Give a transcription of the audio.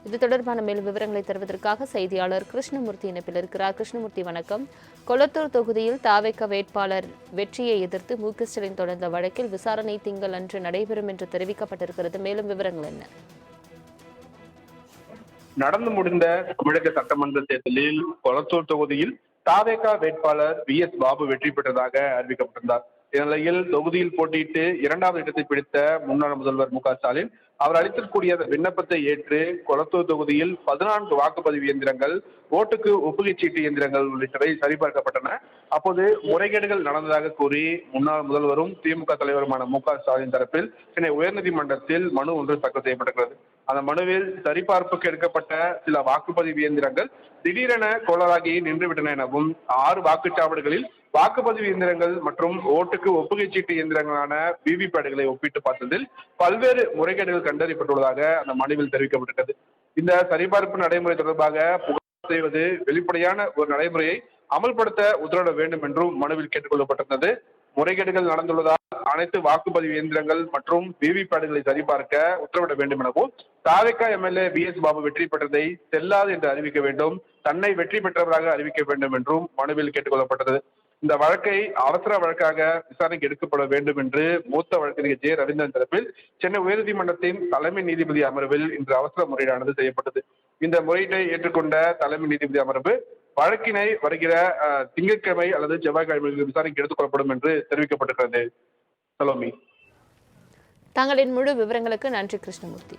இது தொடர்பான மேலும் விவரங்களை தருவதற்காக செய்தியாளர் கிருஷ்ணமூர்த்தி இணைப்பில் இருக்கிறார். கிருஷ்ணமூர்த்தி வணக்கம். கொளத்தூர் தொகுதியில் தாவேக வேட்பாளர் வெற்றியை எதிர்த்து மு.க. ஸ்டாலின் தொடர்ந்த வழக்கில் விசாரணை திங்கள் அன்று நடைபெறும் என்று தெரிவிக்கப்பட்டிருக்கிறது. மேலும் விவரங்கள் என்ன? நடந்து முடிந்த தமிழக சட்டமன்ற தேர்தலில் கொளத்தூர் தொகுதியில் தாவேக வேட்பாளர் வி.எஸ். பாபு வெற்றி பெற்றதாக அறிவிக்கப்பட்டிருந்தார். இந்நிலையில் தொகுதியில் போட்டியிட்டு இரண்டாவது இடத்தை பிடித்த முன்னாள் முதல்வர் மு.க. ஸ்டாலின் அவர் அளித்திருக்கூடிய விண்ணப்பத்தை ஏற்று கொளத்தூர் தொகுதியில் 14 வாக்குப்பதிவு இயந்திரங்கள், ஓட்டுக்கு ஒப்புகை சீட்டு இயந்திரங்கள் உள்ளிட்டவை சரிபார்க்கப்பட்டன. அப்போது முறைகேடுகள் நடந்ததாக கூறி முன்னாள் முதல்வரும் திமுக தலைவருமான மு.க. ஸ்டாலின் தரப்பில் சென்னை உயர்நீதிமன்றத்தில் மனு ஒன்று தாக்கல் செய்யப்பட்டிருக்கிறது. அந்த மனுவில் சரிபார்ப்புக்கு எடுக்கப்பட்ட சில வாக்குப்பதிவு இயந்திரங்கள் திடீரென கோளாறாகி நின்றுவிட்டன எனவும் 6 வாக்குச்சாவடிகளில் வாக்குப்பதிவு இயந்திரங்கள் மற்றும் ஓட்டுக்கு ஒப்புகை சீட்டு இயந்திரங்களான விவிபேடுகளை ஒப்பிட்டு பார்த்ததில் பல்வேறு முறைகேடுகள் கண்டறியப்பட்டுள்ளதாக அந்த மனுவில் தெரிவிக்கப்பட்டது. இந்த சரிபார்ப்பு நடைமுறை தொடர்பாக புகார் செய்வது வெளிப்படையான ஒரு நடைமுறையை அமல்படுத்த உத்தரவிட வேண்டும் என்றும் மனுவில் கேட்டுக்கொள்ளப்பட்டிருந்தது. முறைகேடுகள் நடந்துள்ளதால் அனைத்து வாக்குப்பதிவு இயந்திரங்கள் மற்றும் விவிபேடுகளை சரிபார்க்க உத்தரவிட வேண்டும் எனவும், தாவேக எம்எல்ஏ வி.எஸ். பாபு வெற்றி பெற்றதை செல்லாது என்று அறிவிக்க வேண்டும், தன்னை வெற்றி பெற்றவராக அறிவிக்க வேண்டும் என்றும் மனுவில் கேட்டுக்கொள்ளப்பட்டது. இந்த வழக்கை அவசர வழக்காக விசாரணைக்கு எடுக்கப்பட வேண்டும் என்று மூத்த வழக்கறிஞர் ஜே. ரவீந்திரன் தரப்பில் சென்னை உயர்நீதிமன்றத்தின் தலைமை நீதிபதி அமர்வில் இன்று அவசர முறையீடானது செய்யப்பட்டது. இந்த முறையீட்டை ஏற்றுக்கொண்ட தலைமை நீதிபதி அமர்வு வழக்கினை வருகிற திங்கட்கிழமை அல்லது செவ்வாய்க்கிழமை விசாரணைக்கு எடுத்துக் கொள்ளப்படும் என்று தெரிவிக்கப்பட்டிருக்கிறது. சலோமி, தங்களின் முழு விவரங்களுக்கு நன்றி கிருஷ்ணமூர்த்தி.